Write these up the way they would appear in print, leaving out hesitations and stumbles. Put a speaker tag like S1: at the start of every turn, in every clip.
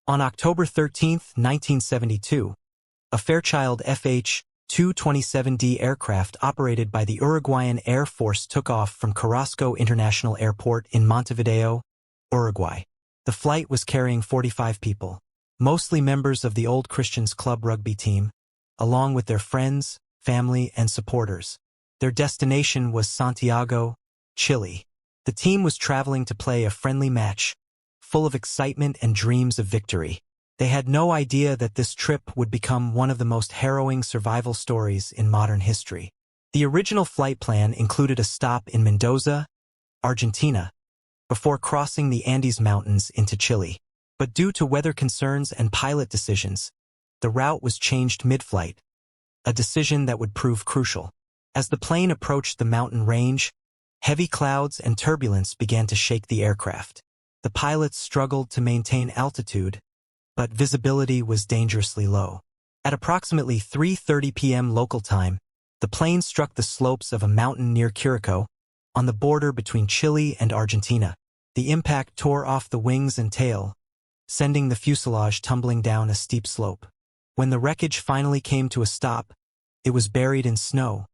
S1: On October 13, 1972, a Fairchild FH-227D aircraft operated by the Uruguayan Air Force took off from Curicó International Airport in Montevideo, Uruguay. The flight was carrying 45 people, mostly members of the Old Christians Club rugby team, along with their friends, family, and supporters. Their destination was Santiago, Chile. The team was traveling to play a friendly match, full of excitement and dreams of victory. They had no idea that this trip would become one of the most harrowing survival stories in modern history. The original flight plan included a stop in Mendoza, Argentina, before crossing the Andes Mountains into Chile. But due to weather concerns and pilot decisions, the route was changed mid-flight, a decision that would prove crucial. As the plane approached the mountain range, heavy clouds and turbulence began to shake the aircraft. The pilots struggled to maintain altitude, but visibility was dangerously low. At approximately 3:30 p.m. local time, the plane struck the slopes of a mountain near Curicó, on the border between Chile and Argentina. The impact tore off the wings and tail, sending the fuselage tumbling down a steep slope. When the wreckage finally came to a stop, it was buried in snow,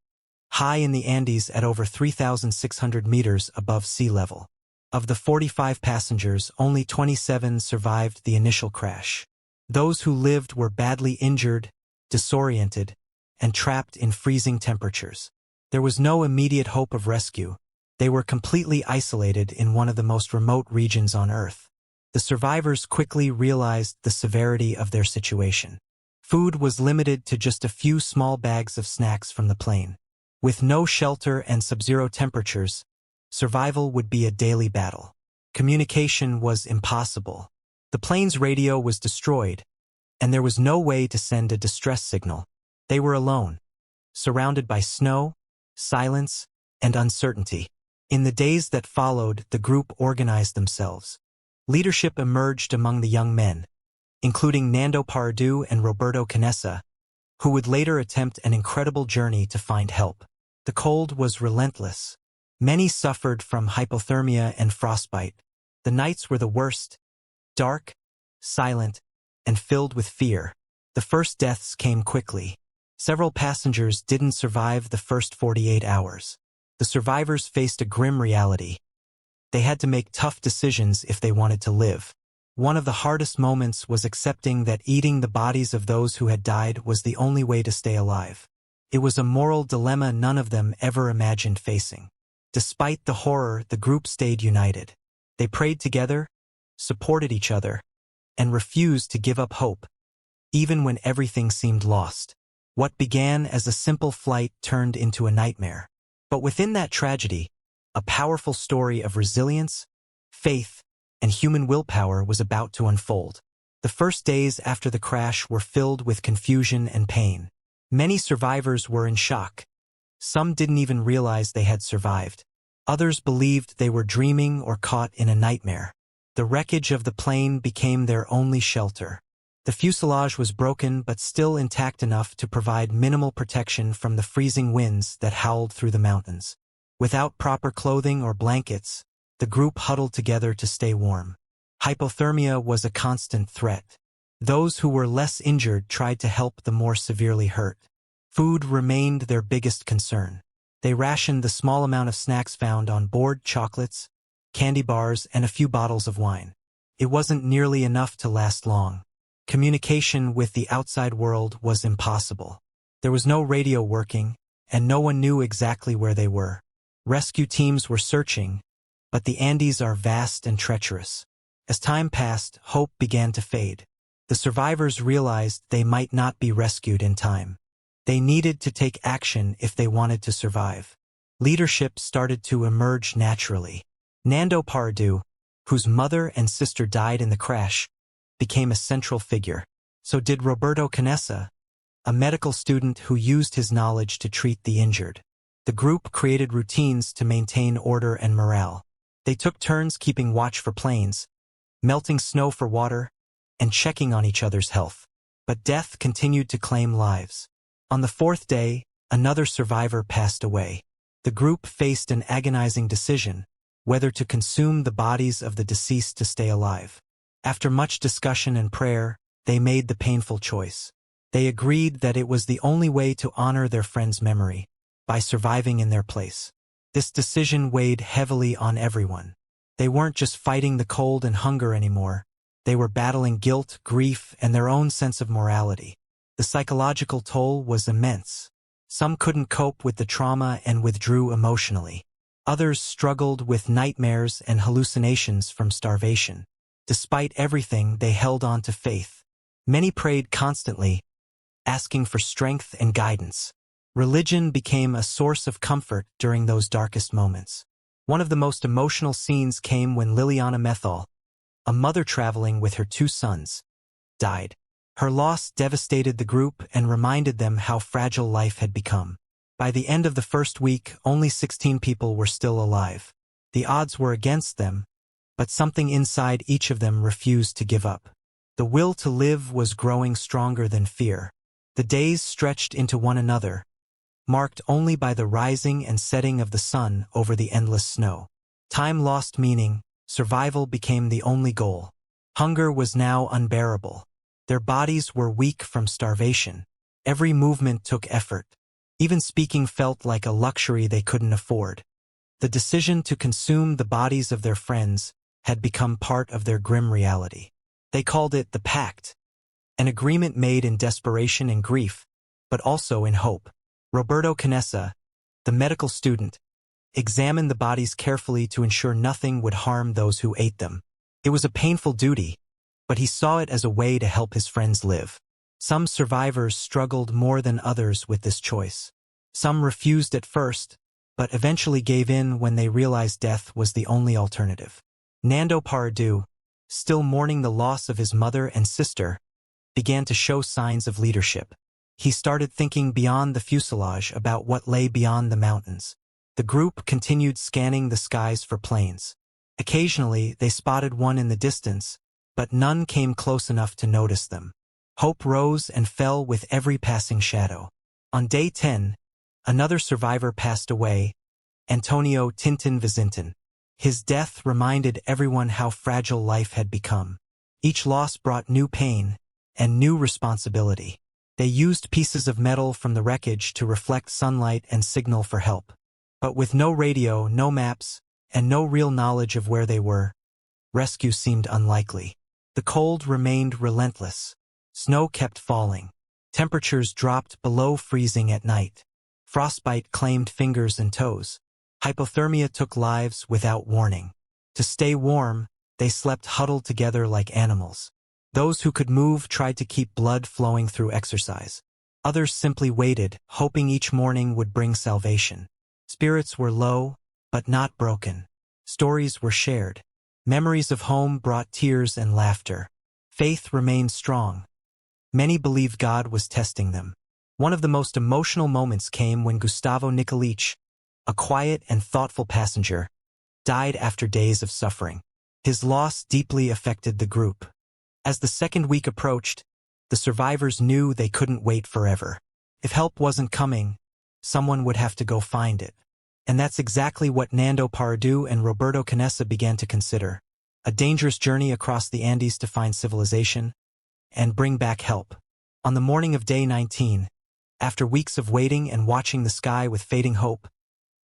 S1: high in the Andes at over 3,600 meters above sea level. Of the 45 passengers, only 27 survived the initial crash. Those who lived were badly injured, disoriented, and trapped in freezing temperatures. There was no immediate hope of rescue. They were completely isolated in one of the most remote regions on Earth. The survivors quickly realized the severity of their situation. Food was limited to just a few small bags of snacks from the plane. With no shelter and sub-zero temperatures, survival would be a daily battle. Communication was impossible. The plane's radio was destroyed, and there was no way to send a distress signal. They were alone, surrounded by snow, silence, and uncertainty. In the days that followed, the group organized themselves. Leadership emerged among the young men, including Nando Pardu and Roberto Canessa, who would later attempt an incredible journey to find help. The cold was relentless. Many suffered from hypothermia and frostbite. The nights were the worst, dark, silent, and filled with fear. The first deaths came quickly. Several passengers didn't survive the first 48 hours. The survivors faced a grim reality. They had to make tough decisions if they wanted to live. One of the hardest moments was accepting that eating the bodies of those who had died was the only way to stay alive. It was a moral dilemma none of them ever imagined facing. Despite the horror, the group stayed united. They prayed together, supported each other, and refused to give up hope, even when everything seemed lost. What began as a simple flight turned into a nightmare. But within that tragedy, a powerful story of resilience, faith, and human willpower was about to unfold. The first days after the crash were filled with confusion and pain. Many survivors were in shock. Some didn't even realize they had survived. Others believed they were dreaming or caught in a nightmare. The wreckage of the plane became their only shelter. The fuselage was broken but still intact enough to provide minimal protection from the freezing winds that howled through the mountains. Without proper clothing or blankets, the group huddled together to stay warm. Hypothermia was a constant threat. Those who were less injured tried to help the more severely hurt. Food remained their biggest concern. They rationed the small amount of snacks found on board: chocolates, candy bars, and a few bottles of wine. It wasn't nearly enough to last long. Communication with the outside world was impossible. There was no radio working, and no one knew exactly where they were. Rescue teams were searching, but the Andes are vast and treacherous. As time passed, hope began to fade. The survivors realized they might not be rescued in time. They needed to take action if they wanted to survive. Leadership started to emerge naturally. Nando Pardu, whose mother and sister died in the crash, became a central figure. So did Roberto Canessa, a medical student who used his knowledge to treat the injured. The group created routines to maintain order and morale. They took turns keeping watch for planes, melting snow for water, and checking on each other's health. But death continued to claim lives. On the fourth day, another survivor passed away. The group faced an agonizing decision: whether to consume the bodies of the deceased to stay alive. After much discussion and prayer, they made the painful choice. They agreed that it was the only way to honor their friend's memory, by surviving in their place. This decision weighed heavily on everyone. They weren't just fighting the cold and hunger anymore. They were battling guilt, grief, and their own sense of morality. The psychological toll was immense. Some couldn't cope with the trauma and withdrew emotionally. Others struggled with nightmares and hallucinations from starvation. Despite everything, they held on to faith. Many prayed constantly, asking for strength and guidance. Religion became a source of comfort during those darkest moments. One of the most emotional scenes came when Liliana Methol, a mother traveling with her 2 sons, died. Her loss devastated the group and reminded them how fragile life had become. By the end of the first week, only 16 people were still alive. The odds were against them, but something inside each of them refused to give up. The will to live was growing stronger than fear. The days stretched into one another, marked only by the rising and setting of the sun over the endless snow. Time lost meaning, survival became the only goal. Hunger was now unbearable. Their bodies were weak from starvation. Every movement took effort. Even speaking felt like a luxury they couldn't afford. The decision to consume the bodies of their friends had become part of their grim reality. They called it the pact, an agreement made in desperation and grief, but also in hope. Roberto Canessa, the medical student, examined the bodies carefully to ensure nothing would harm those who ate them. It was a painful duty, but he saw it as a way to help his friends live. Some survivors struggled more than others with this choice. Some refused at first, but eventually gave in when they realized death was the only alternative. Nando Paradu, still mourning the loss of his mother and sister, began to show signs of leadership. He started thinking beyond the fuselage about what lay beyond the mountains. The group continued scanning the skies for planes. Occasionally, they spotted one in the distance, but none came close enough to notice them. Hope rose and fell with every passing shadow. On day 10, another survivor passed away, Antonio Tintin Vizintin. His death reminded everyone how fragile life had become. Each loss brought new pain and new responsibility. They used pieces of metal from the wreckage to reflect sunlight and signal for help. But with no radio, no maps, and no real knowledge of where they were, rescue seemed unlikely. The cold remained relentless. Snow kept falling. Temperatures dropped below freezing at night. Frostbite claimed fingers and toes. Hypothermia took lives without warning. To stay warm, they slept huddled together like animals. Those who could move tried to keep blood flowing through exercise. Others simply waited, hoping each morning would bring salvation. Spirits were low, but not broken. Stories were shared. Memories of home brought tears and laughter. Faith remained strong. Many believed God was testing them. One of the most emotional moments came when Gustavo Nicolich, a quiet and thoughtful passenger, died after days of suffering. His loss deeply affected the group. As the second week approached, the survivors knew they couldn't wait forever. If help wasn't coming, someone would have to go find it. And that's exactly what Nando Paradu and Roberto Canessa began to consider. A dangerous journey across the Andes to find civilization and bring back help. On the morning of day 19, after weeks of waiting and watching the sky with fading hope,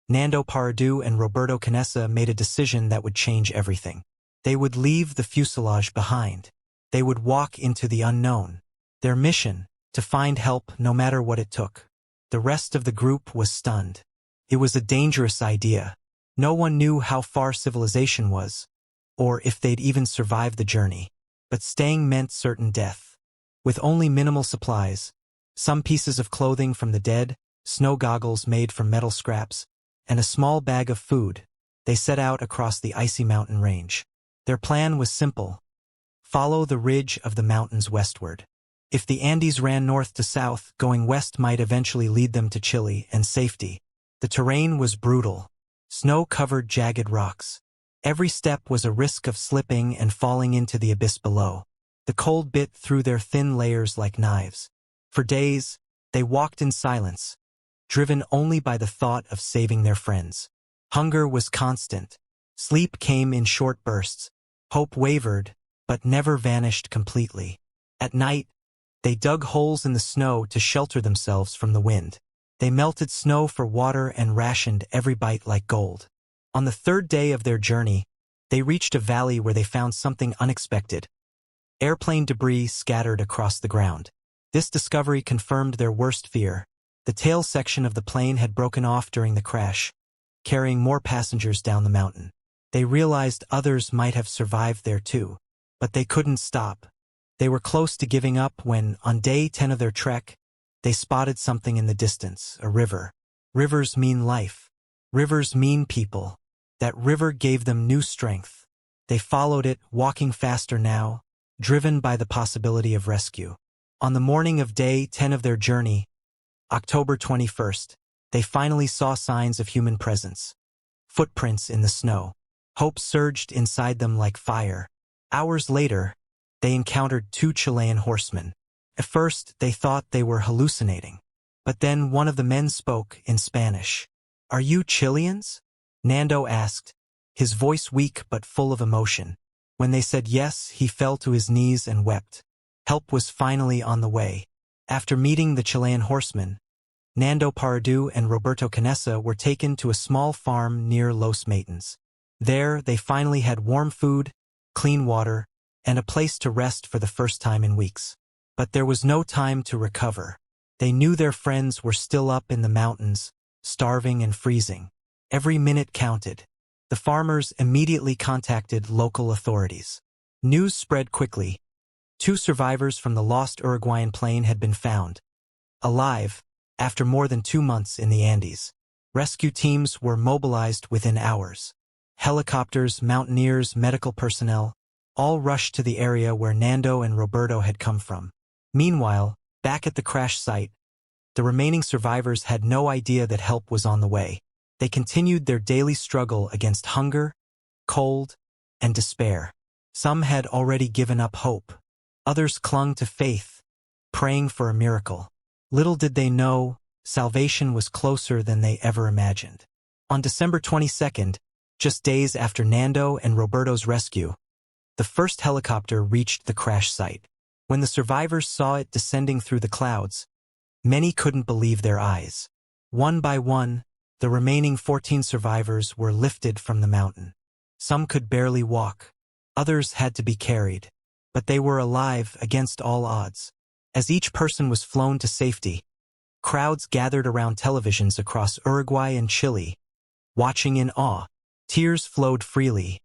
S1: Nando Paradu and Roberto Canessa made a decision that would change everything. They would leave the fuselage behind. They would walk into the unknown. Their mission, to find help no matter what it took. The rest of the group was stunned. It was a dangerous idea. No one knew how far civilization was, or if they'd even survive the journey. But staying meant certain death. With only minimal supplies, some pieces of clothing from the dead, snow goggles made from metal scraps, and a small bag of food, they set out across the icy mountain range. Their plan was simple. Follow the ridge of the mountains westward. If the Andes ran north to south, going west might eventually lead them to Chile and safety. The terrain was brutal. Snow-covered jagged rocks. Every step was a risk of slipping and falling into the abyss below. The cold bit through their thin layers like knives. For days, they walked in silence, driven only by the thought of saving their friends. Hunger was constant. Sleep came in short bursts. Hope wavered, but never vanished completely. At night, they dug holes in the snow to shelter themselves from the wind. They melted snow for water and rationed every bite like gold. On the third day of their journey, they reached a valley where they found something unexpected. Airplane debris scattered across the ground. This discovery confirmed their worst fear. The tail section of the plane had broken off during the crash, carrying more passengers down the mountain. They realized others might have survived there too, but they couldn't stop. They were close to giving up when, on day 10 of their trek, they spotted something in the distance, a river. Rivers mean life. Rivers mean people. That river gave them new strength. They followed it, walking faster now, driven by the possibility of rescue. On the morning of day 10 of their journey, October 21st, they finally saw signs of human presence. Footprints in the snow. Hope surged inside them like fire. Hours later, they encountered 2 Chilean horsemen. At first, they thought they were hallucinating. But then one of the men spoke in Spanish. "Are you Chileans?" Nando asked, his voice weak but full of emotion. When they said yes, he fell to his knees and wept. Help was finally on the way. After meeting the Chilean horsemen, Nando Paradu and Roberto Canessa were taken to a small farm near Los Matins. There, they finally had warm food, clean water, and a place to rest for the first time in weeks. But there was no time to recover. They knew their friends were still up in the mountains, starving and freezing. Every minute counted. The farmers immediately contacted local authorities. News spread quickly. 2 survivors from the lost Uruguayan plane had been found, alive, after more than 2 months in the Andes. Rescue teams were mobilized within hours. Helicopters, mountaineers, medical personnel, all rushed to the area where Nando and Roberto had come from. Meanwhile, back at the crash site, the remaining survivors had no idea that help was on the way. They continued their daily struggle against hunger, cold, and despair. Some had already given up hope. Others clung to faith, praying for a miracle. Little did they know, salvation was closer than they ever imagined. On December 22nd, just days after Nando and Roberto's rescue, the first helicopter reached the crash site. When the survivors saw it descending through the clouds, many couldn't believe their eyes. One by one, the remaining 14 survivors were lifted from the mountain. Some could barely walk. Others had to be carried. But they were alive against all odds. As each person was flown to safety, crowds gathered around televisions across Uruguay and Chile, watching in awe. Tears flowed freely,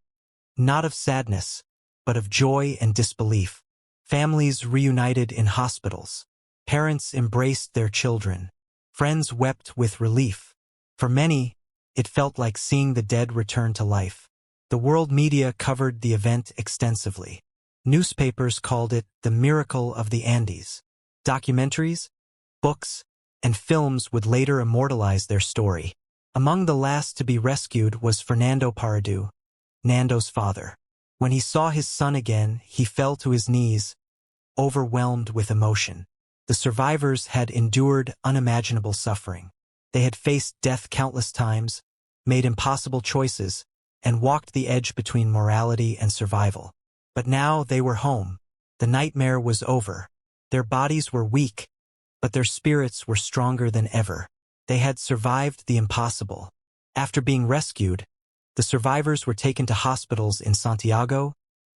S1: not of sadness, but of joy and disbelief. Families reunited in hospitals. Parents embraced their children. Friends wept with relief. For many, it felt like seeing the dead return to life. The world media covered the event extensively. Newspapers called it the miracle of the Andes. Documentaries, books, and films would later immortalize their story. Among the last to be rescued was Fernando Paradu, Nando's father. When he saw his son again, he fell to his knees, overwhelmed with emotion. The survivors had endured unimaginable suffering. They had faced death countless times, made impossible choices, and walked the edge between morality and survival. But now they were home. The nightmare was over. Their bodies were weak, but their spirits were stronger than ever. They had survived the impossible. After being rescued, the survivors were taken to hospitals in Santiago,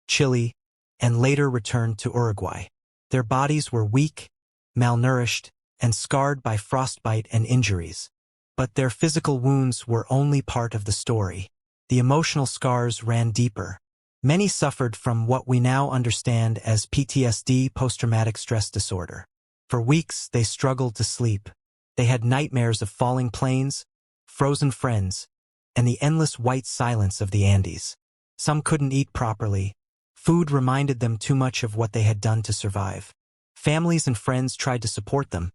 S1: Chile, and later returned to Uruguay. Their bodies were weak, malnourished, and scarred by frostbite and injuries. But their physical wounds were only part of the story. The emotional scars ran deeper. Many suffered from what we now understand as PTSD, post-traumatic stress disorder. For weeks, they struggled to sleep. They had nightmares of falling planes, frozen friends, and the endless white silence of the Andes. Some couldn't eat properly. Food reminded them too much of what they had done to survive. Families and friends tried to support them,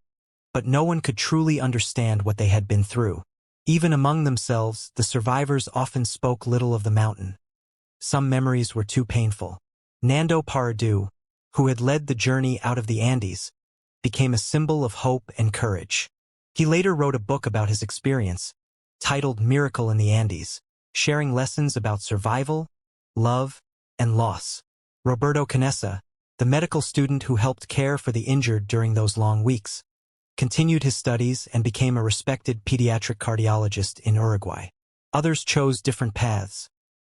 S1: but no one could truly understand what they had been through. Even among themselves, the survivors often spoke little of the mountain. Some memories were too painful. Nando Paradu, who had led the journey out of the Andes, became a symbol of hope and courage. He later wrote a book about his experience, titled Miracle in the Andes, sharing lessons about survival, love, and loss. Roberto Canessa, the medical student who helped care for the injured during those long weeks, continued his studies and became a respected pediatric cardiologist in Uruguay. Others chose different paths.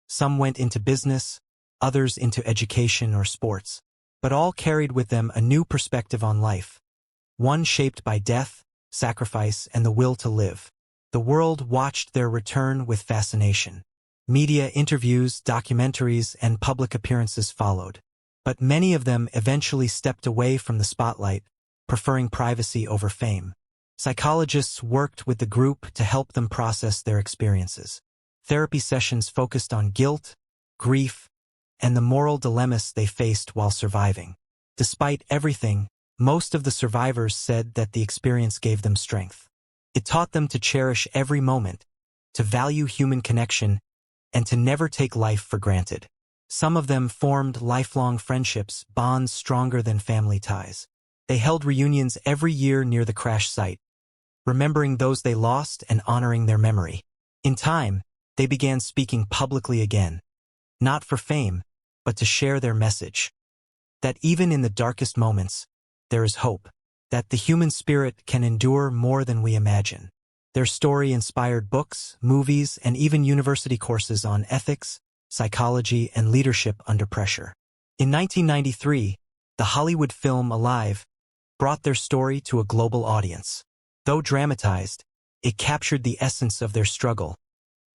S1: Some went into business, others into education or sports, but all carried with them a new perspective on life, one shaped by death, sacrifice, and the will to live. The world watched their return with fascination. Media interviews, documentaries, and public appearances followed, but many of them eventually stepped away from the spotlight, preferring privacy over fame. Psychologists worked with the group to help them process their experiences. Therapy sessions focused on guilt, grief, and the moral dilemmas they faced while surviving. Despite everything, most of the survivors said that the experience gave them strength. It taught them to cherish every moment, to value human connection, and to never take life for granted. Some of them formed lifelong friendships, bonds stronger than family ties. They held reunions every year near the crash site, remembering those they lost and honoring their memory. In time, they began speaking publicly again, not for fame, but to share their message. That even in the darkest moments, there is hope. That the human spirit can endure more than we imagine. Their story inspired books, movies, and even university courses on ethics, psychology, and leadership under pressure. In 1993, the Hollywood film Alive brought their story to a global audience. Though dramatized, it captured the essence of their struggle,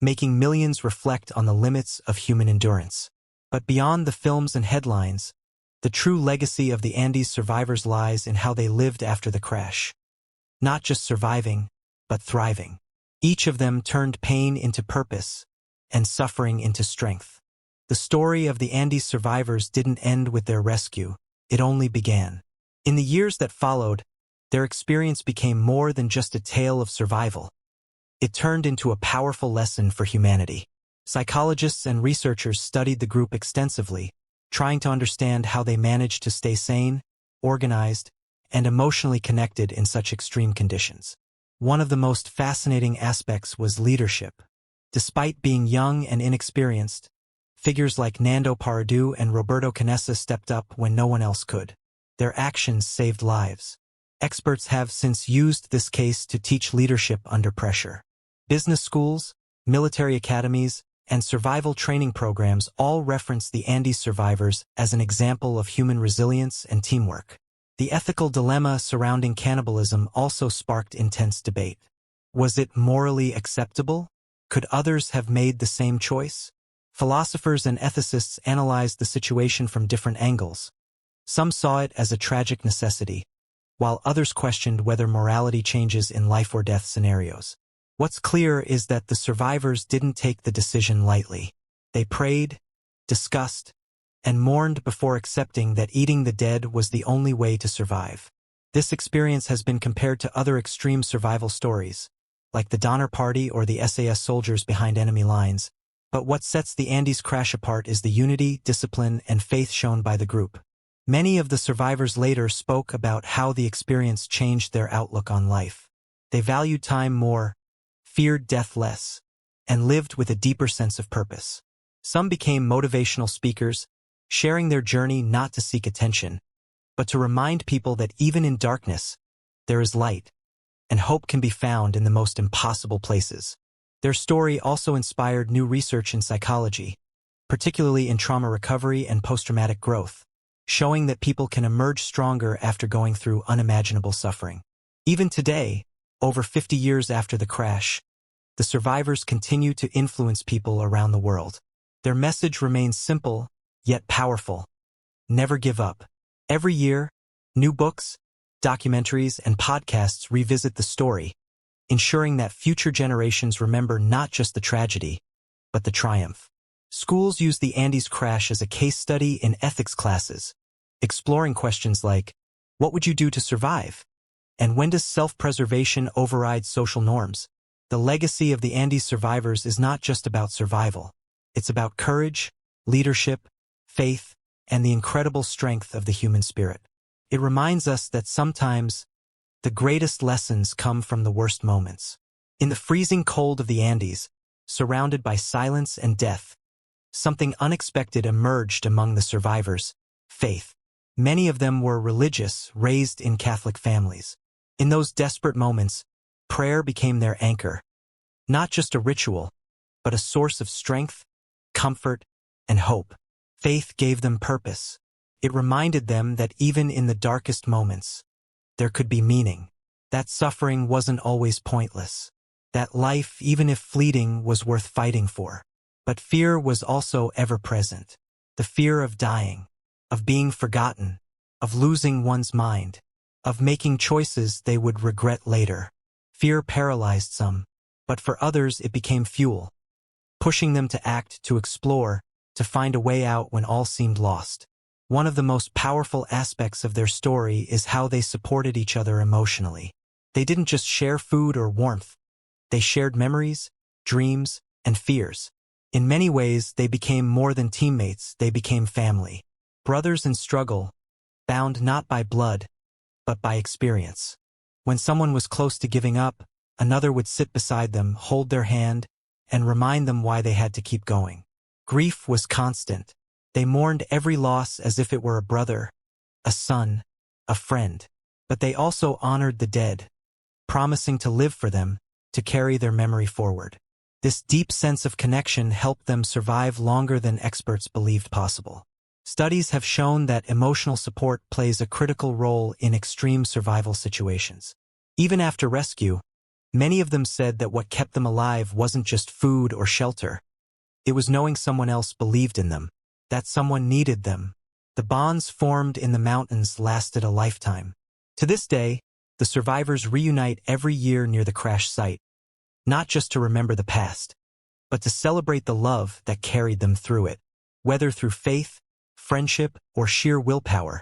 S1: making millions reflect on the limits of human endurance. But beyond the films and headlines, the true legacy of the Andes survivors lies in how they lived after the crash. Not just surviving, but thriving. Each of them turned pain into purpose and suffering into strength. The story of the Andes survivors didn't end with their rescue, it only began. In the years that followed, their experience became more than just a tale of survival. It turned into a powerful lesson for humanity. Psychologists and researchers studied the group extensively, trying to understand how they managed to stay sane, organized, and emotionally connected in such extreme conditions. One of the most fascinating aspects was leadership. Despite being young and inexperienced, figures like Nando Paradu and Roberto Canessa stepped up when no one else could. Their actions saved lives. Experts have since used this case to teach leadership under pressure. Business schools, military academies, and survival training programs all reference the Andes survivors as an example of human resilience and teamwork. The ethical dilemma surrounding cannibalism also sparked intense debate. Was it morally acceptable? Could others have made the same choice? Philosophers and ethicists analyzed the situation from different angles. Some saw it as a tragic necessity, while others questioned whether morality changes in life or death scenarios. What's clear is that the survivors didn't take the decision lightly. They prayed, discussed, and mourned before accepting that eating the dead was the only way to survive. This experience has been compared to other extreme survival stories, like the Donner Party or the SAS soldiers behind enemy lines. But what sets the Andes crash apart is the unity, discipline, and faith shown by the group. Many of the survivors later spoke about how the experience changed their outlook on life. They valued time more, feared death less, and lived with a deeper sense of purpose. Some became motivational speakers, sharing their journey not to seek attention, but to remind people that even in darkness, there is light, and hope can be found in the most impossible places. Their story also inspired new research in psychology, particularly in trauma recovery and post-traumatic growth, showing that people can emerge stronger after going through unimaginable suffering. Even today, over 50 years after the crash, the survivors continue to influence people around the world. Their message remains simple, yet powerful. Never give up. Every year, new books, documentaries, and podcasts revisit the story, ensuring that future generations remember not just the tragedy, but the triumph. Schools use the Andes crash as a case study in ethics classes, exploring questions like, what would you do to survive? And when does self-preservation override social norms? The legacy of the Andes survivors is not just about survival. It's about courage, leadership, faith, and the incredible strength of the human spirit. It reminds us that sometimes the greatest lessons come from the worst moments. In the freezing cold of the Andes, surrounded by silence and death, something unexpected emerged among the survivors: faith. Many of them were religious, raised in Catholic families. In those desperate moments, prayer became their anchor. Not just a ritual, but a source of strength, comfort, and hope. Faith gave them purpose. It reminded them that even in the darkest moments, there could be meaning. That suffering wasn't always pointless. That life, even if fleeting, was worth fighting for. But fear was also ever present. The fear of dying, of being forgotten, of losing one's mind, of making choices they would regret later. Fear paralyzed some, but for others it became fuel, pushing them to act, to explore, to find a way out when all seemed lost. One of the most powerful aspects of their story is how they supported each other emotionally. They didn't just share food or warmth. They shared memories, dreams, and fears. In many ways, they became more than teammates, they became family. Brothers in struggle, bound not by blood, but by experience. When someone was close to giving up, another would sit beside them, hold their hand, and remind them why they had to keep going. Grief was constant. They mourned every loss as if it were a brother, a son, a friend. But they also honored the dead, promising to live for them, to carry their memory forward. This deep sense of connection helped them survive longer than experts believed possible. Studies have shown that emotional support plays a critical role in extreme survival situations. Even after rescue, many of them said that what kept them alive wasn't just food or shelter. It was knowing someone else believed in them, that someone needed them. The bonds formed in the mountains lasted a lifetime. To this day, the survivors reunite every year near the crash site, not just to remember the past, but to celebrate the love that carried them through it. Whether through faith, friendship, or sheer willpower,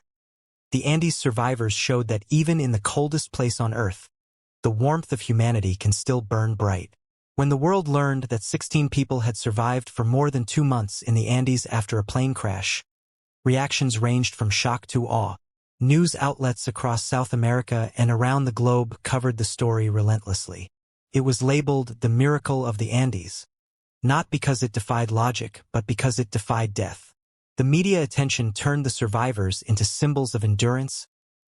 S1: the Andes survivors showed that even in the coldest place on Earth, the warmth of humanity can still burn bright. When the world learned that 16 people had survived for more than 2 months in the Andes after a plane crash, reactions ranged from shock to awe. News outlets across South America and around the globe covered the story relentlessly. It was labeled the miracle of the Andes, not because it defied logic, but because it defied death. The media attention turned the survivors into symbols of endurance,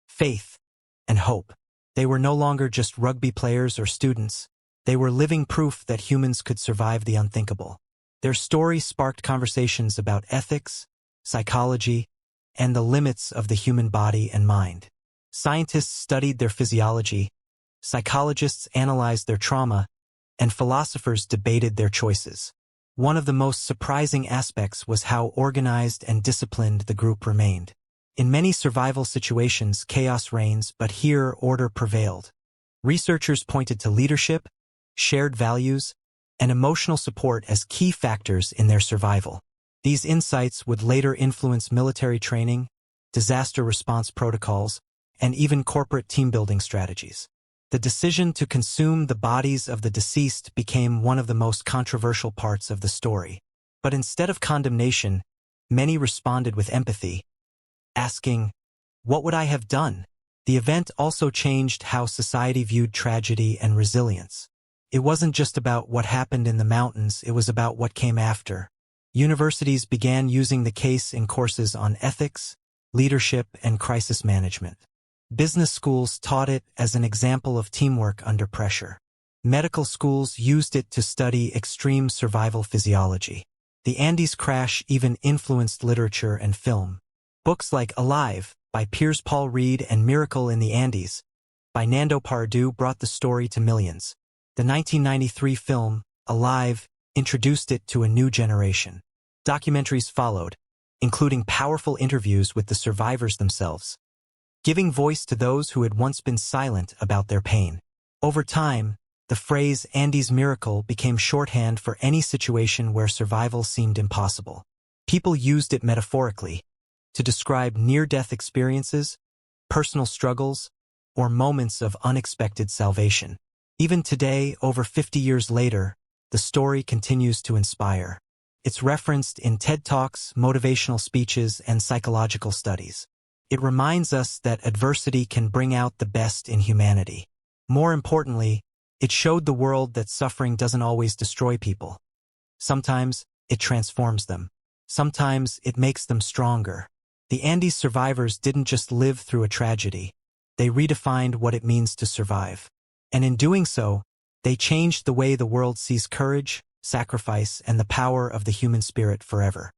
S1: faith, and hope. They were no longer just rugby players or students. They were living proof that humans could survive the unthinkable. Their story sparked conversations about ethics, psychology, and the limits of the human body and mind. Scientists studied their physiology, psychologists analyzed their trauma, and philosophers debated their choices. One of the most surprising aspects was how organized and disciplined the group remained. In many survival situations, chaos reigns, but here order prevailed. Researchers pointed to leadership, shared values, and emotional support as key factors in their survival. These insights would later influence military training, disaster response protocols, and even corporate team-building strategies. The decision to consume the bodies of the deceased became one of the most controversial parts of the story. But instead of condemnation, many responded with empathy, asking, "What would I have done?" The event also changed how society viewed tragedy and resilience. It wasn't just about what happened in the mountains, it was about what came after. Universities began using the case in courses on ethics, leadership, and crisis management. Business schools taught it as an example of teamwork under pressure. Medical schools used it to study extreme survival physiology. The Andes crash even influenced literature and film. Books like Alive, by Piers Paul Reed, and Miracle in the Andes, by Nando Pardue brought the story to millions. The 1993 film, Alive, introduced it to a new generation. Documentaries followed, including powerful interviews with the survivors themselves, giving voice to those who had once been silent about their pain. Over time, the phrase Andes miracle became shorthand for any situation where survival seemed impossible. People used it metaphorically to describe near-death experiences, personal struggles, or moments of unexpected salvation. Even today, over 50 years later, the story continues to inspire. It's referenced in TED Talks, motivational speeches, and psychological studies. It reminds us that adversity can bring out the best in humanity. More importantly, it showed the world that suffering doesn't always destroy people. Sometimes, it transforms them. Sometimes it makes them stronger. The Andes survivors didn't just live through a tragedy. They redefined what it means to survive. And in doing so, they changed the way the world sees courage, sacrifice, and the power of the human spirit forever.